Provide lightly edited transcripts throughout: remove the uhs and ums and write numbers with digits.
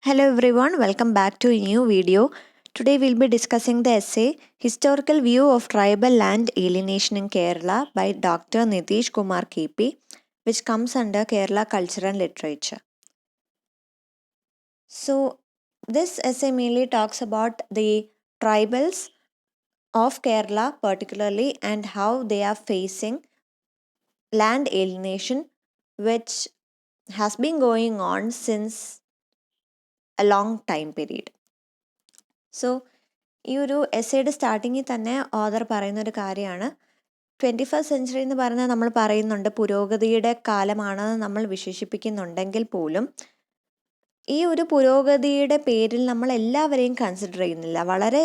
Hello everyone, welcome back to a new video. Today we'll be discussing the essay Historical View of Tribal Land Alienation in Kerala by Dr. Nitish Kumar KP, which comes under Kerala Culture and Literature. So, this essay mainly talks about the tribals of Kerala particularly and how they are facing land alienation, which has been going on since a long time period. So, ഈ ഒരു എസ്സേയുടെ സ്റ്റാർട്ടിങ്ങിൽ തന്നെ author പറയുന്നൊരു കാര്യമാണ് 21st century എന്ന് പറഞ്ഞാൽ നമ്മൾ പറയുന്നുണ്ട് പുരോഗതിയുടെ കാലമാണെന്ന് നമ്മൾ വിശേഷിപ്പിക്കുന്നുണ്ടെങ്കിൽ പോലും ഈ ഒരു പുരോഗതിയുടെ പേരിൽ നമ്മൾ എല്ലാവരെയും കൺസിഡർ ചെയ്യുന്നില്ല. വളരെ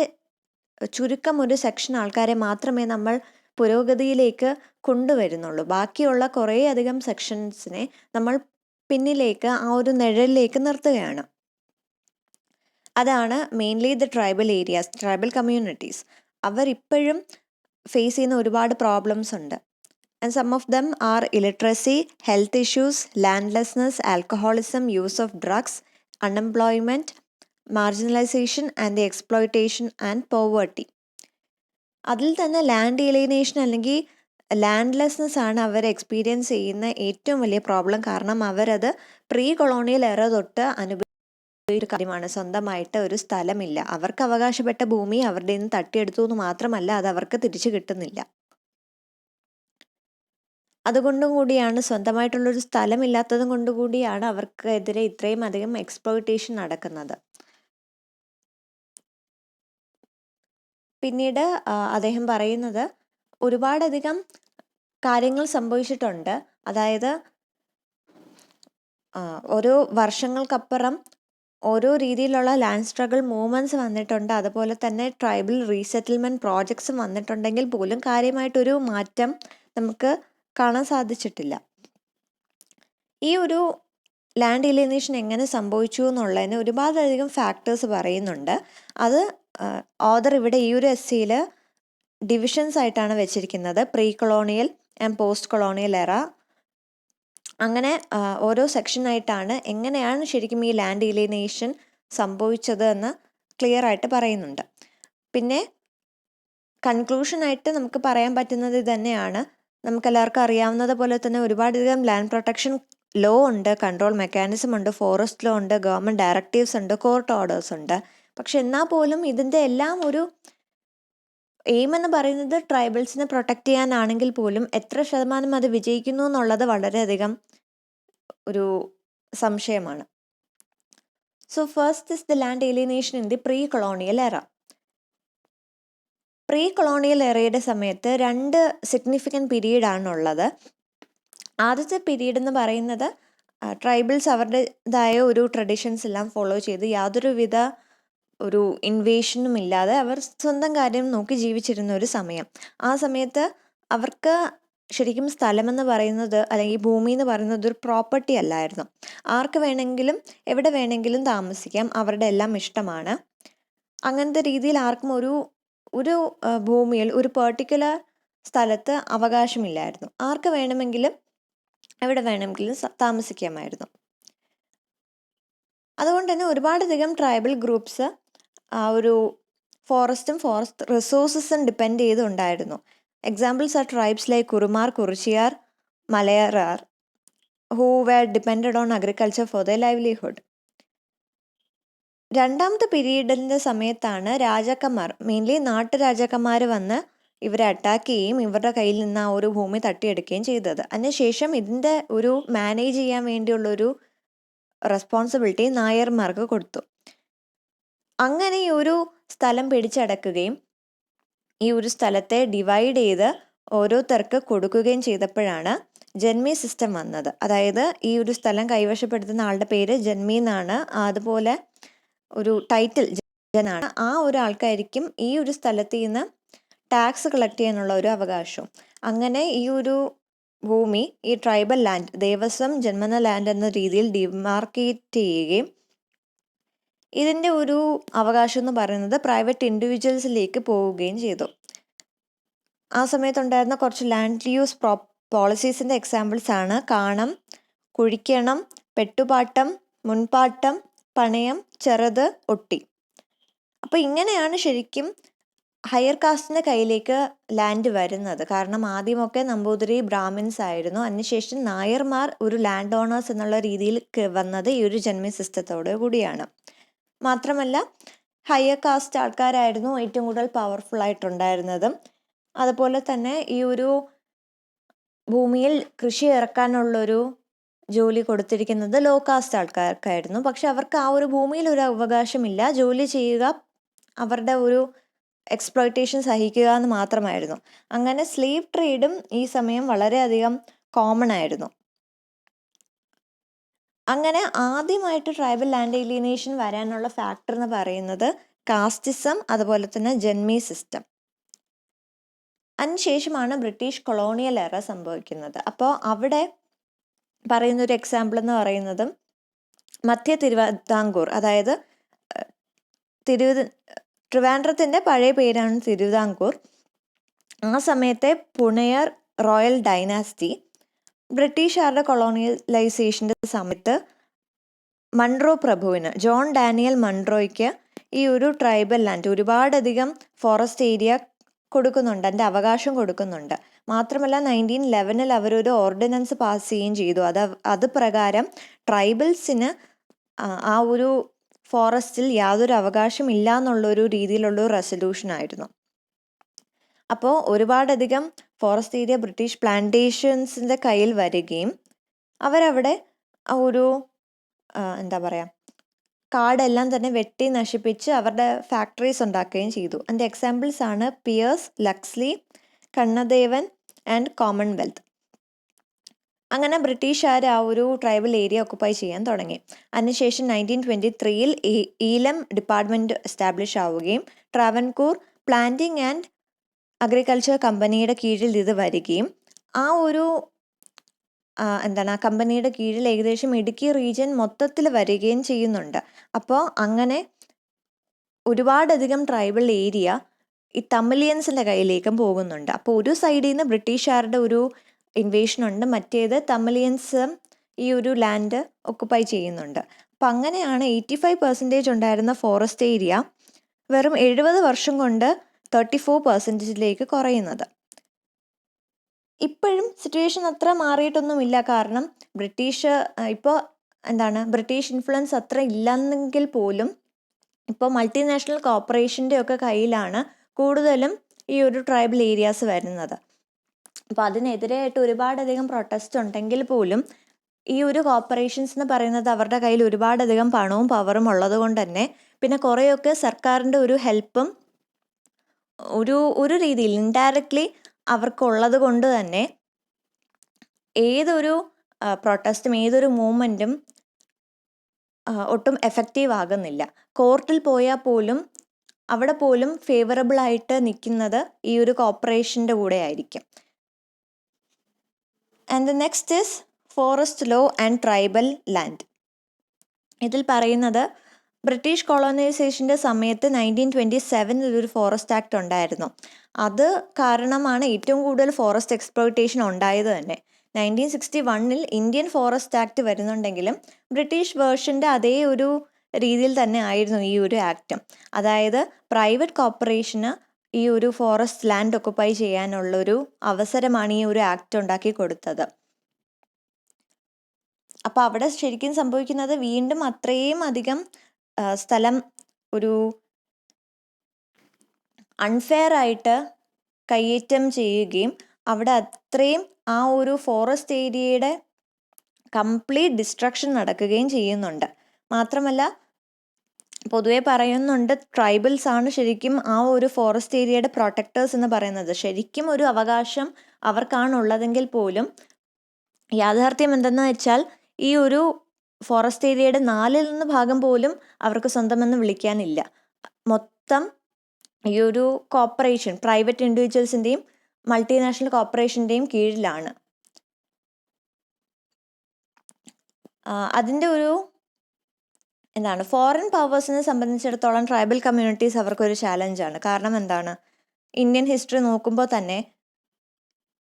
ചുരുക്കം ഒരു സെക്ഷൻ ആൾക്കാരെ മാത്രമേ നമ്മൾ പുരോഗതിയിലേക്ക് കൊണ്ടുവരുന്നുള്ളൂ. ബാക്കിയുള്ള കുറേയധികം സെക്ഷൻസിനെ നമ്മൾ പിന്നിലേക്ക് ആ ഒരു നിഴലിലേക്ക് നിർത്തുകയാണ്. അതാണ് mainly the tribal areas, tribal communities. അവർ ഇപ്പോഴും ഫേസ് ചെയ്യുന്ന ഒരുപാട് പ്രോബ്ലംസ് ഉണ്ട്. And some of them are illiteracy, health issues, landlessness, alcoholism, use of drugs, unemployment, marginalisation and the exploitation and poverty. അതിൽ തന്നെ ലാൻഡ് ഏലിയനേഷൻ അല്ലെങ്കിൽ ലാൻഡ്ലെസ്നെസ് ആണ് അവർ എക്സ്പീരിയൻസ് ചെയ്യുന്ന ഏറ്റവും വലിയ പ്രോബ്ലം. കാരണം അവരത് പ്രീ കൊളോണിയൽ എറ തൊട്ട് ഒരു കാര്യമാണ്. സ്വന്തമായിട്ട് ഒരു സ്ഥലമില്ല. അവർക്ക് അവകാശപ്പെട്ട ഭൂമി അവരുടെ നിന്ന് തട്ടിയെടുത്തു എന്ന് മാത്രമല്ല, അത് അവർക്ക് തിരിച്ചു കിട്ടുന്നില്ല. അതുകൊണ്ടും കൂടിയാണ്, സ്വന്തമായിട്ടുള്ളൊരു സ്ഥലമില്ലാത്തതും കൊണ്ടുകൂടിയാണ് അവർക്കെതിരെ ഇത്രയും അധികം എക്സ്പ്ലോയിറ്റേഷൻ നടക്കുന്നത്. പിന്നീട് അദ്ദേഹം പറയുന്നത് ഒരുപാടധികം കാര്യങ്ങൾ സംഭവിച്ചിട്ടുണ്ട്. അതായത് ഓരോ വർഷങ്ങൾക്കപ്പുറം ഓരോ രീതിയിലുള്ള ലാൻഡ് സ്ട്രഗിൾ മൂവ്മെൻറ്റ്സ് വന്നിട്ടുണ്ട്. അതുപോലെ തന്നെ ട്രൈബൽ റീസെറ്റിൽമെൻറ്റ് പ്രോജക്ട്സും വന്നിട്ടുണ്ടെങ്കിൽ പോലും കാര്യമായിട്ടൊരു മാറ്റം നമുക്ക് കാണാൻ സാധിച്ചിട്ടില്ല. ഈ ഒരു ലാൻഡ് ഏലിയനേഷൻ എങ്ങനെ സംഭവിച്ചു എന്നുള്ളതിന് ഒരുപാടധികം ഫാക്ടേഴ്സ് പറയുന്നുണ്ട്. അത് ഓഥർ ഇവിടെ ഈ ഒരു എസ്സേയിൽ ഡിവിഷൻസ് ആയിട്ടാണ് വെച്ചിരിക്കുന്നത്. Pre colonial and post colonial എറ. അങ്ങനെ ഓരോ സെക്ഷനായിട്ടാണ് എങ്ങനെയാണ് ശരിക്കും ഈ ലാൻഡ് ഏലിയനേഷൻ സംഭവിച്ചത് എന്ന് ക്ലിയർ ആയിട്ട് പറയുന്നുണ്ട്. പിന്നെ കൺക്ലൂഷനായിട്ട് നമുക്ക് പറയാൻ പറ്റുന്നത് ഇത് തന്നെയാണ്. നമുക്കെല്ലാവർക്കും അറിയാവുന്നത് പോലെ തന്നെ ഒരുപാടധികം ലാൻഡ് പ്രൊട്ടക്ഷൻ ലോ ഉണ്ട്, കൺട്രോൾ മെക്കാനിസം ഉണ്ട്, ഫോറസ്റ്റ് ലോ ഉണ്ട്, ഗവൺമെൻറ് ഡയറക്റ്റീവ്സ് ഉണ്ട്, കോർട്ട് ഓർഡേഴ്സ് ഉണ്ട്. പക്ഷെ എന്നാൽ പോലും ഇതിൻ്റെ എല്ലാം ഒരു എയിം എന്ന് പറയുന്നത് ട്രൈബൽസിനെ പ്രൊട്ടക്റ്റ് ചെയ്യാനാണെങ്കിൽ പോലും എത്ര ശതമാനം അത് വിജയിക്കുന്നു എന്നുള്ളത് വളരെയധികം ഒരു സംശയമാണ്. So first is the land alienation in the pre colonial എറ. പ്രീ കൊളോണിയൽ എറയുടെ സമയത്ത് 2 സിഗ്നിഫിക്കൻറ്റ് പീരീഡാണുള്ളത്. ആദ്യത്തെ പീരീഡ് എന്ന് പറയുന്നത് ട്രൈബൽസ് അവരുടേതായ ഒരു ട്രഡീഷൻസ് എല്ലാം ഫോളോ ചെയ്ത് യാതൊരുവിധ ഒരു ഇൻവേഷനും ഇല്ലാതെ അവർ സ്വന്തം കാര്യം നോക്കി ജീവിച്ചിരുന്ന ഒരു സമയം. ആ സമയത്ത് അവർക്ക് ശരിക്കും സ്ഥലമെന്ന് പറയുന്നത് അല്ലെങ്കിൽ ഭൂമി എന്ന് പറയുന്നത് ഒരു പ്രോപ്പർട്ടി അല്ലായിരുന്നു. ആർക്ക് വേണമെങ്കിലും എവിടെ വേണമെങ്കിലും താമസിക്കാം, അവരുടെ എല്ലാം ഇഷ്ടമാണ്. അങ്ങനത്തെ രീതിയിൽ ആർക്കും ഒരു ഭൂമിയിൽ ഒരു പെർട്ടിക്കുലർ സ്ഥലത്ത് അവകാശമില്ലായിരുന്നു. ആർക്ക് വേണമെങ്കിലും എവിടെ വേണമെങ്കിലും താമസിക്കാമായിരുന്നു. അതുകൊണ്ട് തന്നെ ഒരുപാടധികം ട്രൈബൽ ഗ്രൂപ്പ്സ് ആ ഒരു ഫോറസ്റ്റും ഫോറസ്റ്റ് റിസോഴ്സസും ഡിപ്പെൻഡ് ചെയ്തുണ്ടായിരുന്നു. Examples are tribes like Kurumar, Kurichiyar, Malayarar who were depended on agriculture for the livelihood. രണ്ടാമത്തെ പീരീഡിൻ്റെ സമയത്താണ് രാജാക്കന്മാർ, മെയിൻലി നാട്ടുരാജാക്കന്മാർ വന്ന് ഇവരെ അറ്റാക്ക് ചെയ്യുകയും ഇവരുടെ കയ്യിൽ നിന്ന് ആ ഒരു ഭൂമി തട്ടിയെടുക്കുകയും ചെയ്തത്. അതിനുശേഷം ഇതിൻ്റെ ഒരു മാനേജ് ചെയ്യാൻ വേണ്ടിയുള്ളൊരു റെസ്പോൺസിബിലിറ്റി നായർമാർക്ക് കൊടുത്തു. അങ്ങനെ ഈ ഒരു സ്ഥലം പിടിച്ചടക്കുകയും ഈ ഒരു സ്ഥലത്തെ ഡിവൈഡ് ചെയ്ത് ഓരോരുത്തർക്ക് കൊടുക്കുകയും ചെയ്തപ്പോഴാണ് ജന്മി സിസ്റ്റം വന്നത്. അതായത് ഈ ഒരു സ്ഥലം കൈവശപ്പെടുത്തുന്ന ആളുടെ പേര് ജന്മി എന്നാണ്. അതുപോലെ ഒരു ടൈറ്റിൽ ജനാണ്. ആ ഒരു ആൾക്കായിരിക്കും ഈ ഒരു സ്ഥലത്ത് നിന്ന് ടാക്സ് കളക്ട് ചെയ്യാനുള്ള ഒരു അവകാശവും. അങ്ങനെ ഈ ഒരു ഭൂമി ഈ ട്രൈബൽ ലാൻഡ്, ദേവസ്വം ജന്മന ലാൻഡ് എന്ന രീതിയിൽ ഡിമാർക്കേറ്റ് ചെയ്യുകയും ഇതിൻ്റെ ഒരു അവകാശം എന്ന് പറയുന്നത് പ്രൈവറ്റ് ഇൻഡിവിജ്വൽസിലേക്ക് പോവുകയും ചെയ്തു. ആ സമയത്തുണ്ടായിരുന്ന കുറച്ച് ലാൻഡ് യൂസ് പോളിസീസിൻ്റെ എക്സാമ്പിൾസ് ആണ് കാണം, കുഴിക്കണം, പെട്ടുപാട്ടം, മുൻപാട്ടം, പണയം, ചെറുത്, ഒട്ടി. അപ്പോൾ ഇങ്ങനെയാണ് ശരിക്കും ഹയർ കാസ്റ്റിൻ്റെ കയ്യിലേക്ക് ലാൻഡ് വരുന്നത്. കാരണം ആദ്യമൊക്കെ നമ്പൂതിരി ബ്രാഹ്മിൻസ് ആയിരുന്നു, അതിനുശേഷം നായർമാർ ഒരു ലാൻഡ് ഓണേഴ്സ് എന്നുള്ള രീതിയിൽ വന്നത് ഈ ഒരു ജന്മി സിസ്റ്റത്തോടു കൂടിയാണ്. മാത്രമല്ല ഹയർ കാസ്റ്റ് ആൾക്കാരായിരുന്നു ഏറ്റവും കൂടുതൽ പവർഫുൾ ആയിട്ടുണ്ടായിരുന്നതും. അതുപോലെ തന്നെ ഈ ഒരു ഭൂമിയിൽ കൃഷി ഇറക്കാനുള്ളൊരു ജോലി കൊടുത്തിരിക്കുന്നത് ലോ കാസ്റ്റ് ആൾക്കാർക്കായിരുന്നു. പക്ഷെ അവർക്ക് ആ ഒരു ഭൂമിയിൽ ഒരു അവകാശമില്ല, ജോലി ചെയ്യുക, അവരുടെ ഒരു എക്സ്പ്ലോയിറ്റേഷൻ സഹിക്കുക എന്ന് മാത്രമായിരുന്നു. അങ്ങനെ സ്ലേവ് ട്രേഡും ഈ സമയം വളരെയധികം കോമൺ ആയിരുന്നു. അങ്ങനെ ആദ്യമായിട്ട് ട്രൈബൽ ലാൻഡ് ഏലിയനേഷൻ വരാനുള്ള ഫാക്ടർ എന്ന് പറയുന്നത് കാസ്റ്റിസം, അതുപോലെ തന്നെ ജന്മി സിസ്റ്റം. അതിനുശേഷമാണ് ബ്രിട്ടീഷ് കൊളോണിയൽ എറ സംഭവിക്കുന്നത്. അപ്പോൾ അവിടെ പറയുന്നൊരു എക്സാമ്പിൾ എന്ന് പറയുന്നത് മധ്യ തിരുവിതാംകൂർ, അതായത് ട്രിവാൻഡ്രത്തിൻ്റെ പഴയ പേരാണ് തിരുവിതാംകൂർ. ആ സമയത്തെ പുണയർ റോയൽ ഡൈനാസ്റ്റി ബ്രിട്ടീഷുകാരുടെ കൊളോണിയലൈസേഷൻ്റെ സമയത്ത് മൺട്രോ പ്രഭുവിന്, ജോൺ ഡാനിയൽ മൺട്രോയ്ക്ക് ഈ ഒരു ട്രൈബൽ ലാൻഡ് ഒരുപാടധികം ഫോറസ്റ്റ് ഏരിയ കൊടുക്കുന്നുണ്ട്, അതിൻ്റെ അവകാശം കൊടുക്കുന്നുണ്ട്. മാത്രമല്ല 1911 അവരൊരു ഓർഡിനൻസ് പാസ് ചെയ്യുകയും ചെയ്തു. അത് പ്രകാരം ട്രൈബൽസിന് ആ ഒരു ഫോറസ്റ്റിൽ യാതൊരു അവകാശം ഇല്ല എന്നുള്ളൊരു രീതിയിലുള്ളൊരു റെസൊല്യൂഷൻ ആയിരുന്നു. അപ്പോൾ ഒരുപാടധികം ഫോറസ്റ്റ് ഏരിയ ബ്രിട്ടീഷ് പ്ലാന്റേഷൻസിൻ്റെ കയ്യിൽ വരികയും അവരവിടെ ഒരു എന്താ പറയുക, കാടെല്ലാം തന്നെ വെട്ടി നശിപ്പിച്ച് അവരുടെ ഫാക്ടറീസ് ഉണ്ടാക്കുകയും ചെയ്തു. അതിൻ്റെ എക്സാമ്പിൾസ് ആണ് പിയേഴ്സ്, ലക്സ്ലി, കണ്ണദേവൻ ആൻഡ് കോമൺവെൽത്ത്. അങ്ങനെ ബ്രിട്ടീഷുകാർ ആ ഒരു ട്രൈബൽ ഏരിയ ഓക്കുപ്പൈ ചെയ്യാൻ തുടങ്ങി. അതിനുശേഷം 1923 ഈലം ഡിപ്പാർട്ട്മെൻറ്റ് എസ്റ്റാബ്ലിഷ് ആവുകയും ട്രാവൻകൂർ പ്ലാന്റിംഗ് ആൻഡ് അഗ്രികൾച്ചർ കമ്പനിയുടെ കീഴിൽ ഇത് വരികയും ആ ഒരു ആ കമ്പനിയുടെ കീഴിൽ ഏകദേശം ഇടുക്കി റീജിയൻ മൊത്തത്തിൽ വരികയും ചെയ്യുന്നുണ്ട്. അപ്പോൾ അങ്ങനെ ഒരുപാടധികം ട്രൈബൽ ഏരിയ ഈ തമിലിയൻസിൻ്റെ കയ്യിലേക്കും പോകുന്നുണ്ട്. അപ്പോൾ ഒരു സൈഡിൽ നിന്ന് ബ്രിട്ടീഷുകാരുടെ ഒരു ഇൻവേഷൻ ഉണ്ട്, മറ്റേത് തമിലിയൻസ് ഈ ഒരു ലാൻഡ് ഒക്കുപ്പൈ ചെയ്യുന്നുണ്ട്. അപ്പം അങ്ങനെയാണ് 85% ഉണ്ടായിരുന്ന ഫോറസ്റ്റ് ഏരിയ വെറും 70 വർഷം കൊണ്ട് 34% കുറയുന്നത്. ഇപ്പോഴും സിറ്റുവേഷൻ അത്ര മാറിയിട്ടൊന്നുമില്ല. കാരണം ബ്രിട്ടീഷ് ഇൻഫ്ലുവൻസ് അത്ര ഇല്ലെന്നെങ്കിൽ പോലും ഇപ്പോൾ മൾട്ടിനാഷണൽ കോർപ്പറേഷൻ്റെ ഒക്കെ കയ്യിലാണ് കൂടുതലും ഈ ഒരു ട്രൈബൽ ഏരിയാസ് വരുന്നത്. അപ്പോൾ അതിനെതിരെയായിട്ട് ഒരുപാടധികം പ്രൊട്ടസ്റ്റ് ഉണ്ടെങ്കിൽ പോലും ഈ ഒരു കോർപ്പറേഷൻസ് എന്ന് പറയുന്നത് അവരുടെ കയ്യിൽ ഒരുപാടധികം പണവും പവറും ഉള്ളത് കൊണ്ട് തന്നെ, പിന്നെ കുറേയൊക്കെ സർക്കാരിൻ്റെ ഒരു ഹെൽപ്പും ഒരു രീതിയിൽ ഇൻഡയറക്ട്ലി അവർക്കുള്ളത് കൊണ്ട് തന്നെ ഏതൊരു പ്രൊട്ടസ്റ്റും ഏതൊരു മൂവ്മെൻറ്റും ഒട്ടും എഫക്റ്റീവ് ആകുന്നില്ല. കോർട്ടിൽ പോയാൽ പോലും അവിടെ പോലും ഫേവറബിൾ ആയിട്ട് നിൽക്കുന്നത് ഈ ഒരു കോർപ്പറേഷൻ്റെ കൂടെ ആയിരിക്കും. And the next is forest law and tribal land. ഇതിൽ പറയുന്നത് ബ്രിട്ടീഷ് കൊളോണൈസേഷൻ്റെ സമയത്ത് 1927 ഒരു ഫോറസ്റ്റ് ആക്ട് ഉണ്ടായിരുന്നു. അത് കാരണമാണ് ഏറ്റവും കൂടുതൽ ഫോറസ്റ്റ് എക്സ്പ്ലോയിറ്റേഷൻ ഉണ്ടായത് തന്നെ. 1961 ഇന്ത്യൻ ഫോറസ്റ്റ് ആക്ട് വരുന്നുണ്ടെങ്കിലും ബ്രിട്ടീഷ് വേർഷൻ്റെ അതേ ഒരു രീതിയിൽ തന്നെ ആയിരുന്നു ഈ ഒരു ആക്ട്. അതായത് പ്രൈവറ്റ് കോർപ്പറേഷന് ഈ ഒരു ഫോറസ്റ്റ് ലാൻഡ് ഒക്കുപ്പൈ ചെയ്യാനുള്ളൊരു അവസരമാണ് ഈ ഒരു ആക്ട് ഉണ്ടാക്കി കൊടുത്തത്. അപ്പോൾ അവിടെ ശരിക്കും സംഭവിക്കുന്നത് വീണ്ടും അത്രയും അധികം സ്ഥലം ഒരു അൺഫെയർ ആയിട്ട് കയ്യേറ്റം ചെയ്യുകയും അവിടെ അത്രയും ആ ഒരു ഫോറസ്റ്റ് ഏരിയയുടെ കംപ്ലീറ്റ് ഡിസ്ട്രക്ഷൻ നടക്കുകയും ചെയ്യുന്നുണ്ട്. മാത്രമല്ല പൊതുവെ പറയുന്നുണ്ട് ട്രൈബൽസ് ആണ് ശരിക്കും ആ ഒരു ഫോറസ്റ്റ് ഏരിയയുടെ പ്രൊട്ടക്ടേഴ്സ് എന്ന് പറയുന്നത്. ശരിക്കും ഒരു അവകാശം അവർക്കാണുള്ളതെങ്കിൽ പോലും യാഥാർത്ഥ്യം എന്തെന്ന് വെച്ചാൽ ഈ ഒരു ഫോറസ്റ്റ് ഏരിയയുടെ 4 ഭാഗം പോലും അവർക്ക് സ്വന്തമെന്ന് വിളിക്കാനില്ല. മൊത്തം ഈ ഒരു കോർപ്പറേഷൻ, പ്രൈവറ്റ് ഇൻഡിവിജ്വൽസിൻ്റെയും മൾട്ടിനാഷണൽ കോർപ്പറേഷൻ്റെയും കീഴിലാണ്. അതിൻ്റെ ഒരു ഫോറിൻ പവേഴ്സിനെ സംബന്ധിച്ചിടത്തോളം ട്രൈബൽ കമ്മ്യൂണിറ്റീസ് അവർക്കൊരു ചാലഞ്ചാണ്. കാരണം ഇന്ത്യൻ ഹിസ്റ്ററി നോക്കുമ്പോൾ തന്നെ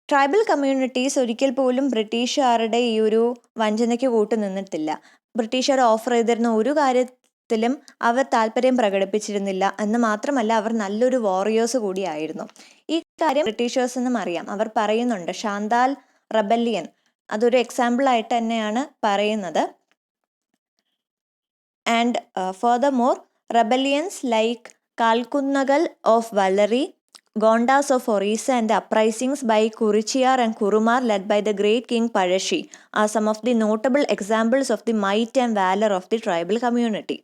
ട്രൈബൽ കമ്മ്യൂണിറ്റീസ് ഒരിക്കൽ പോലും ബ്രിട്ടീഷുകാരുടെ ഈ ഒരു വഞ്ചനയ്ക്ക് കൂട്ടു നിന്നിട്ടില്ല. ബ്രിട്ടീഷുകാർ ഓഫർ ചെയ്തിരുന്ന ഒരു കാര്യത്തിലും അവർ താല്പര്യം പ്രകടിപ്പിച്ചിരുന്നില്ല എന്ന് മാത്രമല്ല, അവർ നല്ലൊരു വാറിയേഴ്സ് കൂടിയായിരുന്നു. ഈ കാര്യം ബ്രിട്ടീഷേഴ്സിനും അറിയാം. അവർ പറയുന്നുണ്ട്, ഷാന്താൽ റെബല്ലിയൻ അതൊരു എക്സാമ്പിൾ ആയിട്ട് തന്നെയാണ് പറയുന്നത്. And furthermore rebellions like Kalkunnagal of Vallari, Gondas of Orissa, and uprisings by Kurichiyar and Kurumar led by the great king Palashi are some of the notable examples of the might and valor of the tribal community.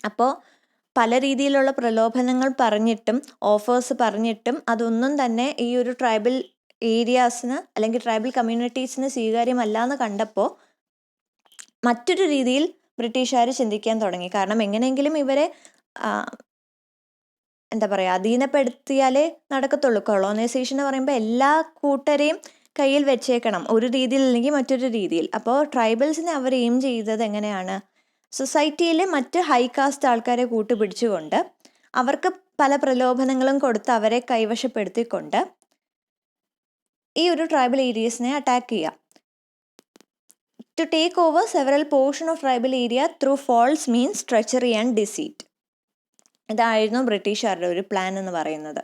അപ്പോൾ പല രീതിയിലുള്ള പ്രലോഭനങ്ങൾ പറഞ്ഞിട്ടും offers പറഞ്ഞിട്ടും അതൊന്നും തന്നെ ഈ ഒരു ട്രൈബൽ ഏരിയാസിന് അല്ലെങ്കിൽ ട്രൈബൽ കമ്മ്യൂണിറ്റീസിന് സ്വീകാര്യമല്ല എന്ന് കണ്ടപ്പോൾ മറ്റൊരു രീതിയിൽ ബ്രിട്ടീഷുകാർ ചിന്തിക്കാൻ തുടങ്ങി. കാരണം എങ്ങനെയെങ്കിലും ഇവരെ എന്താ പറയുക, അധീനപ്പെടുത്തിയാലേ നടക്കത്തുള്ളൂ. കൊളോണൈസേഷൻ എന്ന് പറയുമ്പോൾ എല്ലാ കൂട്ടരെയും കയ്യിൽ വെച്ചേക്കണം, ഒരു രീതിയിൽ അല്ലെങ്കിൽ മറ്റൊരു രീതിയിൽ. അപ്പോൾ ട്രൈബൽസിനെ അവർ എയിം ചെയ്തത് എങ്ങനെയാണ്, സൊസൈറ്റിയിലെ മറ്റ് ഹൈ കാസ്റ്റ് ആൾക്കാരെ കൂട്ടുപിടിച്ചുകൊണ്ട് അവർക്ക് പല പ്രലോഭനങ്ങളും കൊടുത്ത് അവരെ കൈവശപ്പെടുത്തിക്കൊണ്ട് ഈ ഒരു ട്രൈബൽ ഏരിയസിനെ അറ്റാക്ക് ചെയ്യുക. To take over several portion of tribal area through false means, treachery and deceit. ഇതായിരുന്നു ബ്രിട്ടീഷുകാരുടെ ഒരു പ്ലാൻ എന്ന് പറയുന്നത്.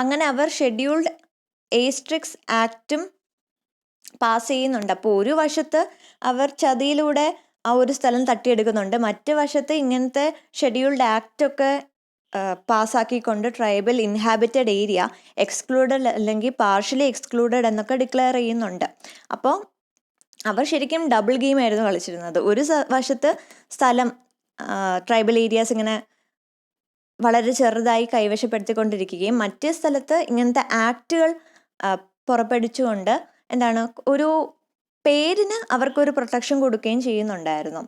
അങ്ങനെ അവർ ഷെഡ്യൂൾഡ് ഏസ്ട്രിക്സ് ആക്റ്റും പാസ് ചെയ്യുന്നുണ്ട്. അപ്പോൾ ഒരു വശത്ത് അവർ ചതിയിലൂടെ ആ ഒരു സ്ഥലം തട്ടിയെടുക്കുന്നുണ്ട്, മറ്റു വശത്ത് ഇങ്ങനത്തെ ഷെഡ്യൂൾഡ് ആക്റ്റൊക്കെ പാസ്സാക്കിക്കൊണ്ട് ട്രൈബൽ ഇൻഹാബിറ്റഡ് ഏരിയ എക്സ്ക്ലൂഡഡ് അല്ലെങ്കിൽ പാർഷ്യലി എക്സ്ക്ലൂഡഡ് എന്നൊക്കെ ഡിക്ലെയർ ചെയ്യുന്നുണ്ട്. അപ്പോൾ അവർ ശരിക്കും ഡബിൾ ഗെയിം ആയിരുന്നു കളിച്ചിരുന്നത്. ഒരു വശത്ത് സ്ഥലം ട്രൈബൽ ഏരിയാസ് ഇങ്ങനെ വളരെ ചെറുതായി കൈവശപ്പെടുത്തിക്കൊണ്ടിരിക്കുകയും മറ്റേ സ്ഥലത്ത് ഇങ്ങനത്തെ ആക്റ്റുകൾ പുറപ്പെടുവിച്ചുകൊണ്ട് എന്താണ് ഒരു പേരിന് അവർക്കൊരു പ്രൊട്ടക്ഷൻ കൊടുക്കുകയും ചെയ്യുന്നുണ്ടായിരുന്നു.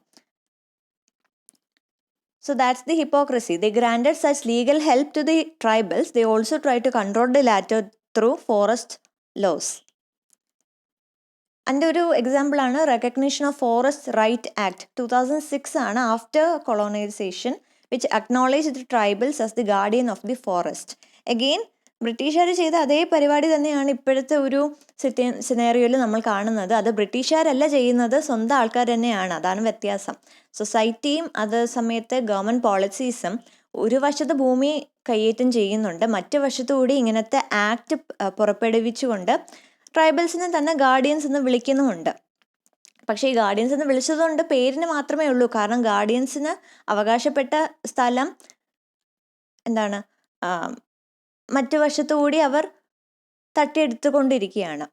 So that's the hypocrisy. They granted such legal help to the tribals. They also tried to control the latter through forest laws. അതിൻ്റെ ഒരു എക്സാമ്പിളാണ് recognition of forest right act 2006 ആണ്, after colonisation, which acknowledge the tribals as the guardian of the forest. Again ബ്രിട്ടീഷുകാർ ചെയ്ത അതേ പരിപാടി തന്നെയാണ് ഇപ്പോഴത്തെ ഒരു സിനേറിയോയിൽ നമ്മൾ കാണുന്നത്. അത് ബ്രിട്ടീഷുകാരല്ല ചെയ്യുന്നത്, സ്വന്തം ആൾക്കാർ തന്നെയാണ്. അതാണ് വ്യത്യാസം. സൊസൈറ്റിയും അതേ സമയത്ത് ഗവൺമെൻറ് പോളിസീസും ഒരു വശത്ത് ഭൂമി കയ്യേറ്റം ചെയ്യുന്നുണ്ട്, മറ്റു വശത്തുകൂടി ഇങ്ങനത്തെ ആക്ട് പുറപ്പെടുവിച്ചുകൊണ്ട് ട്രൈബൽസിനെ തന്നെ ഗാർഡിയൻസ് എന്ന് വിളിക്കുന്നുമുണ്ട്. പക്ഷേ ഈ ഗാർഡിയൻസ് എന്ന് വിളിച്ചതുകൊണ്ട് പേരിന് മാത്രമേ ഉള്ളൂ. കാരണം ഗാർഡിയൻസിന് അവകാശപ്പെട്ട സ്ഥലം എന്താണ് മറ്റു വശത്തുകൂടി അവർ തട്ടിയെടുത്തുകൊണ്ടിരിക്കുകയാണ്.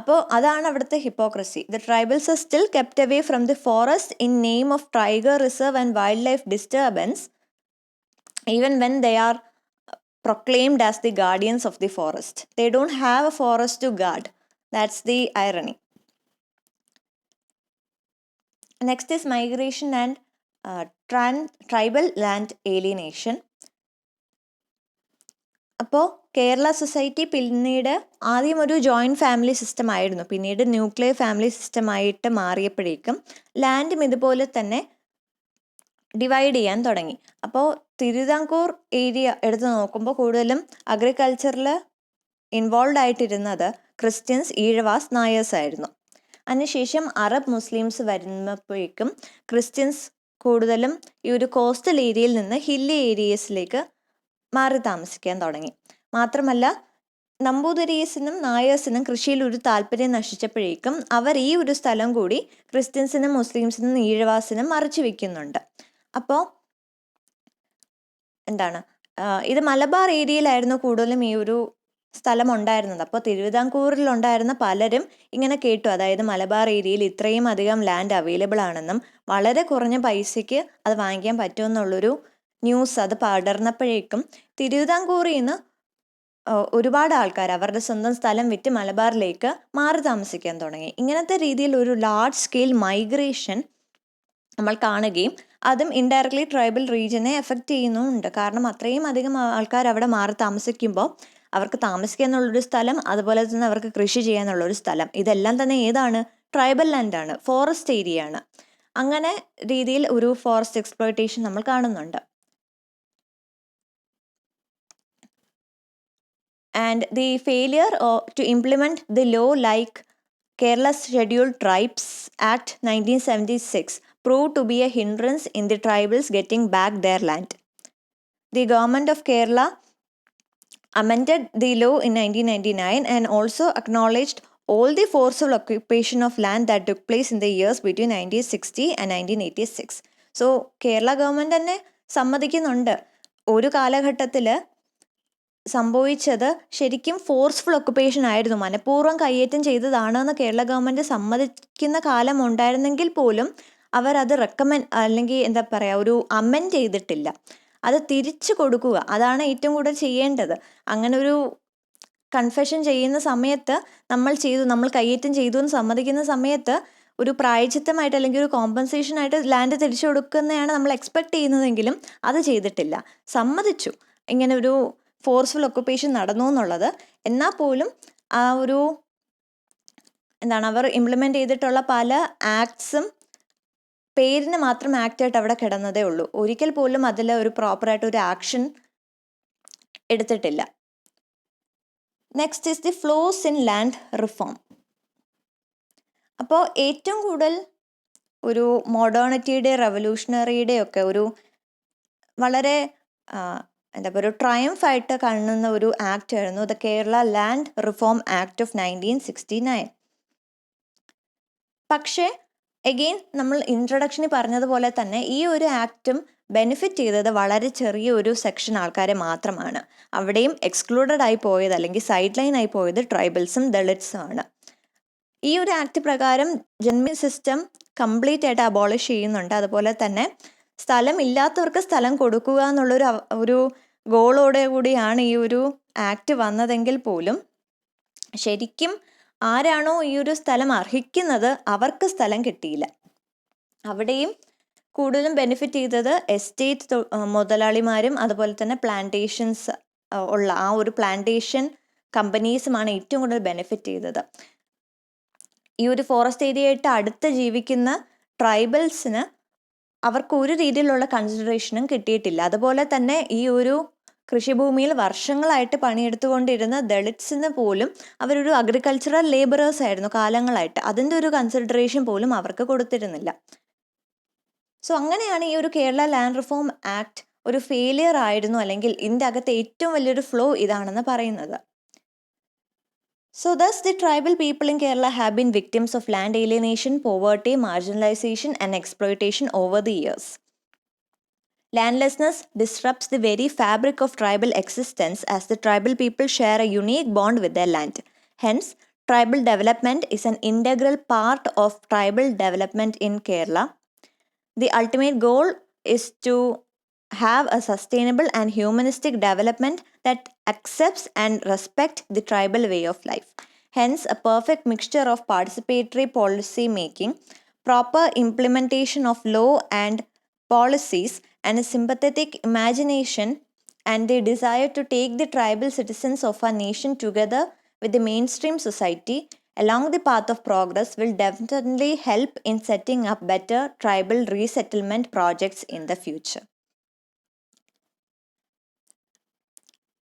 അപ്പോൾ അതാണ് അവിടുത്തെ hypocrisy. The tribals are still kept away from the forest in name of tiger reserve and wild life disturbance, even when they are proclaimed as the guardians of the forest. They don't have a forest to guard. That's the irony. Next is migration and tribal land alienation. അപ്പോൾ Kerala society പിന്നീട് ആദ്യം ഒരു joint family system ആയിരുന്നു, പിന്നീട് nuclear family system ആയിട്ട് മാറിയപ്പോഴേക്കും ലാൻഡും ഇതുപോലെ തന്നെ divide ചെയ്യാൻ തുടങ്ങി. അപ്പോൾ തിരുവിതാംകൂർ ഏരിയ എടുത്ത് നോക്കുമ്പോൾ കൂടുതലും അഗ്രികൾച്ചറിൽ ഇൻവോൾവ് ആയിട്ടിരുന്നത് ക്രിസ്ത്യൻസ്, ഈഴവാസ്, നായേഴ്സ് ആയിരുന്നു. അതിനുശേഷം അറബ് മുസ്ലിംസ് വരുമ്പോഴേക്കും ക്രിസ്ത്യൻസ് കൂടുതലും ഈ ഒരു കോസ്റ്റൽ ഏരിയയിൽ നിന്ന് ഹില്ലി ഏരിയസിലേക്ക് മാറി താമസിക്കാൻ തുടങ്ങി. മാത്രമല്ല നമ്പൂതിരീസിനും നായേഴ്സിനും കൃഷിയിൽ ഒരു താല്പര്യം നശിച്ചപ്പോഴേക്കും അവർ ഈ ഒരു സ്ഥലം കൂടി ക്രിസ്ത്യൻസിനും മുസ്ലിംസിനും ഈഴവാസിനും മറച്ചു വെക്കുന്നുണ്ട്. അപ്പോൾ എന്താണ് ഇത് മലബാർ ഏരിയയിലായിരുന്നു കൂടുതലും ഈ ഒരു സ്ഥലം ഉണ്ടായിരുന്നത്. അപ്പോൾ തിരുവിതാംകൂറിലുണ്ടായിരുന്ന പലരും ഇങ്ങനെ കേട്ടു, അതായത് മലബാർ ഏരിയയിൽ ഇത്രയും അധികം ലാൻഡ് അവൈലബിൾ ആണെന്നും വളരെ കുറഞ്ഞ പൈസയ്ക്ക് അത് വാങ്ങിക്കാൻ പറ്റുമെന്നുള്ളൊരു ന്യൂസ് അത് പടർന്നപ്പോഴേക്കും തിരുവിതാംകൂറിൽ നിന്ന് ഒരുപാട് ആൾക്കാർ അവരുടെ സ്വന്തം സ്ഥലം വിറ്റ് മലബാറിലേക്ക് മാറി താമസിക്കാൻ തുടങ്ങി. ഇങ്ങനത്തെ രീതിയിൽ ഒരു ലാർജ് സ്കെയിൽ മൈഗ്രേഷൻ നമ്മൾ കാണുകയും അതും ഇൻഡയറക്ട്ലി ട്രൈബൽ റീജിയനെ എഫക്റ്റ് ചെയ്യുന്നുമുണ്ട്. കാരണം അത്രയും അധികം ആൾക്കാർ അവിടെ മാറി താമസിക്കുമ്പോൾ അവർക്ക് താമസിക്കുക എന്നുള്ളൊരു സ്ഥലം, അതുപോലെ തന്നെ അവർക്ക് കൃഷി ചെയ്യാന്നുള്ളൊരു സ്ഥലം, ഇതെല്ലാം തന്നെ ഏതാണ്? ട്രൈബൽ ലാൻഡാണ്, ഫോറസ്റ്റ് ഏരിയ ആണ്. അങ്ങനെ രീതിയിൽ ഒരു ഫോറസ്റ്റ് എക്സ്പ്ലോയിറ്റേഷൻ നമ്മൾ കാണുന്നുണ്ട്. And the failure to implement the law like Kerala's Scheduled Tribes Act 1976 proved to be a hindrance in the tribals getting back their land. The government of Kerala amended the law in 1999 and also acknowledged all the forceful occupation of land that took place in the years between 1960 and 1986. So Kerala government തന്നെ സമ്മതിക്കുന്നുണ്ട് ഒരു കാലഘട്ടത്തിൽ സംഭവിച്ചത് ശരിക്കും forceful occupation ആയിരുന്നു, മനഃപൂർവ്വം കയ്യേറ്റം ചെയ്തതാണെന്ന് Kerala government സമ്മതിക്കുന്ന കാലം ഉണ്ടായിരുന്നെങ്കിൽ പോലും അവരത് അല്ലെങ്കിൽ എന്താ പറയുക, ഒരു അമെൻഡ് ചെയ്തിട്ടില്ല. അത് തിരിച്ചു കൊടുക്കുക, അതാണ് ഏറ്റവും കൂടുതൽ ചെയ്യേണ്ടത്. അങ്ങനെ ഒരു കൺഫെഷൻ ചെയ്യുന്ന സമയത്ത് നമ്മൾ കയ്യേറ്റം ചെയ്തു എന്ന് സമ്മതിക്കുന്ന സമയത്ത് ഒരു പ്രായച്ചിത്തമായിട്ട് അല്ലെങ്കിൽ ഒരു കോമ്പൻസേഷനായിട്ട് ലാൻഡ് തിരിച്ചു കൊടുക്കുന്നതാണ് നമ്മൾ എക്സ്പെക്ട് ചെയ്യുന്നതെങ്കിലും അത് ചെയ്തിട്ടില്ല. സമ്മതിച്ചു ഇങ്ങനെ ഒരു ഫോഴ്സ്ഫുൾ ഒക്കുപ്പേഷൻ നടന്നു എന്നുള്ളത്, എന്നാൽ പോലും ആ ഒരു അവർ ഇംപ്ലിമെൻ്റ് ചെയ്തിട്ടുള്ള പല ആക്ട്സും പേരിന് മാത്രം ആക്റ്റായിട്ട് അവിടെ കിടന്നതേ ഉള്ളൂ. ഒരിക്കൽ പോലും അതിൽ ഒരു പ്രോപ്പറായിട്ട് ഒരു ആക്ഷൻ എടുത്തിട്ടില്ല. Next is the flaws in land reform. അപ്പോൾ ഏറ്റവും കൂടുതൽ ഒരു മോഡേണിറ്റിയുടെ റെവല്യൂഷണറിയുടെ ഒക്കെ ഒരു വളരെ ഒരു ട്രയംഫായിട്ട് കാണുന്ന ഒരു ആക്ട് ആയിരുന്നു the Kerala land reform act of 1969. പക്ഷേ എഗെയിൻ നമ്മൾ ഇൻട്രൊഡക്ഷനിൽ പറഞ്ഞതുപോലെ തന്നെ ഈ ഒരു ആക്റ്റും ബെനിഫിറ്റ് ചെയ്തത് വളരെ ചെറിയ ഒരു സെക്ഷൻ ആൾക്കാരെ മാത്രമാണ്. അവിടെയും എക്സ്ക്ലൂഡഡ് ആയി പോയത് അല്ലെങ്കിൽ സൈഡ് ലൈൻ ആയി പോയത് ട്രൈബൽസും ദളിറ്റ്സും ആണ്. ഈ ഒരു ആക്ട് പ്രകാരം ജന്മി സിസ്റ്റം കംപ്ലീറ്റ് ആയിട്ട് അബോളിഷ് ചെയ്യുന്നുണ്ട്. അതുപോലെ തന്നെ സ്ഥലം ഇല്ലാത്തവർക്ക് സ്ഥലം കൊടുക്കുക എന്നുള്ളൊരു ഒരു ഗോളോടെ കൂടിയാണ് ഈ ഒരു ആക്ട് വന്നതെങ്കിൽ പോലും ശരിക്കും ആരാണോ ഈ ഒരു സ്ഥലം അർഹിക്കുന്നത് അവർക്ക് സ്ഥലം കിട്ടിയില്ല. അവിടെയും കൂടുതലും ബെനിഫിറ്റ് ചെയ്തത് എസ്റ്റേറ്റ് മുതലാളിമാരും അതുപോലെ തന്നെ പ്ലാന്റേഷൻസ് ഉള്ള ആ ഒരു പ്ലാന്റേഷൻ കമ്പനീസുമാണ് ഏറ്റവും കൂടുതൽ ബെനിഫിറ്റ് ചെയ്തത്. ഈ ഒരു ഫോറസ്റ്റ് ഏരിയയായിട്ട് അടുത്ത് ജീവിക്കുന്ന ട്രൈബൽസിന് അവർക്ക് ഒരു രീതിയിലുള്ള കൺസിഡറേഷനും കിട്ടിയിട്ടില്ല. അതുപോലെ തന്നെ ഈ ഒരു കൃഷിഭൂമിയിൽ വർഷങ്ങളായിട്ട് പണിയെടുത്തുകൊണ്ടിരുന്ന ദളിറ്റ്സിന് പോലും അവരൊരു അഗ്രികൾച്ചറൽ ലേബറേഴ്സ് ആയിരുന്നു കാലങ്ങളായിട്ട്. അതിൻ്റെ ഒരു കൺസിഡറേഷൻ പോലും അവർക്ക് കൊടുത്തിരുന്നില്ല. സോ അങ്ങനെയാണ് ഈ ഒരു കേരള ലാൻഡ് റിഫോം ആക്ട് ഒരു ഫെയിലിയർ ആയിരുന്നു, അല്ലെങ്കിൽ ഇതിൻ്റെ അകത്തെ ഏറ്റവും വലിയൊരു ഫ്ലോ ഇതാണെന്ന് പറയുന്നത്. So thus the tribal people in Kerala have been victims of land alienation, poverty, marginalization and exploitation over the years. Landlessness disrupts the very fabric of tribal existence as the tribal people share a unique bond with their land. Hence, tribal development is an integral part of tribal development in Kerala. The ultimate goal is to have a sustainable and humanistic development that accepts and respects the tribal way of life. Hence, a perfect mixture of participatory policy making, proper implementation of law and policies, and a sympathetic imagination and the desire to take the tribal citizens of our nation together with the mainstream society along the path of progress will definitely help in setting up better tribal resettlement projects in the future.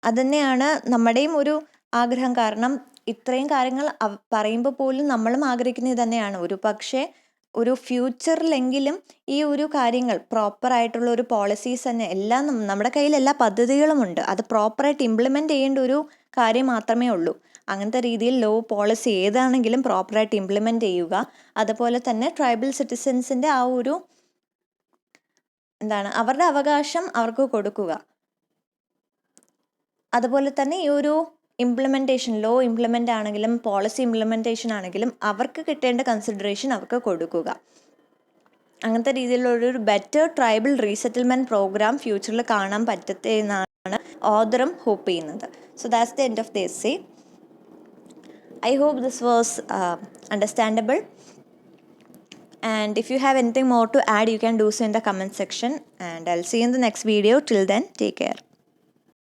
അതുതന്നെയാണ് നമ്മുടെയും ഒരു ആഗ്രഹം. കാരണം ഇത്രയും കാര്യങ്ങൾ പറയുമ്പോൾ പോലും നമ്മളും ആഗ്രഹിക്കുന്നത് തന്നെയാണ്. ഒരു പക്ഷേ ഒരു ഫ്യൂച്ചറിലെങ്കിലും ഈ ഒരു കാര്യങ്ങൾ പ്രോപ്പറായിട്ടുള്ള ഒരു പോളിസീസ് തന്നെ എല്ലാം നമ്മുടെ കയ്യിൽ എല്ലാ പദ്ധതികളുമുണ്ട്. അത് പ്രോപ്പറായിട്ട് ഇംപ്ലിമെൻ്റ് ചെയ്യേണ്ട ഒരു കാര്യം മാത്രമേ ഉള്ളൂ. അങ്ങനത്തെ രീതിയിൽ ലോ പോളിസി ഏതാണെങ്കിലും പ്രോപ്പറായിട്ട് ഇംപ്ലിമെൻ്റ് ചെയ്യുക. അതുപോലെ തന്നെ ട്രൈബൽ സിറ്റിസൻസിൻ്റെ ആ ഒരു അവരുടെ അവകാശം അവർക്ക് കൊടുക്കുക. അതുപോലെ തന്നെ ഈ ഒരു ഇംപ്ലിമെൻറ്റേഷൻ, ലോ ഇംപ്ലിമെൻ്റ് ആണെങ്കിലും പോളിസി ഇംപ്ലിമെൻറ്റേഷൻ ആണെങ്കിലും അവർക്ക് കിട്ടേണ്ട കൺസിഡറേഷൻ അവർക്ക് കൊടുക്കുക. അങ്ങനത്തെ രീതിയിലുള്ളൊരു ബെറ്റർ ട്രൈബൽ റീസെറ്റിൽമെൻറ്റ് പ്രോഗ്രാം ഫ്യൂച്ചറിൽ കാണാൻ പറ്റത്തെ എന്നാണ് ഓദറും ഹോപ്പ് ചെയ്യുന്നത്. So that's the end of the essay. I hope this was understandable. And if you have anything more to add, you can do so in the comment section. And I'll see you in the next video. Till then, take care.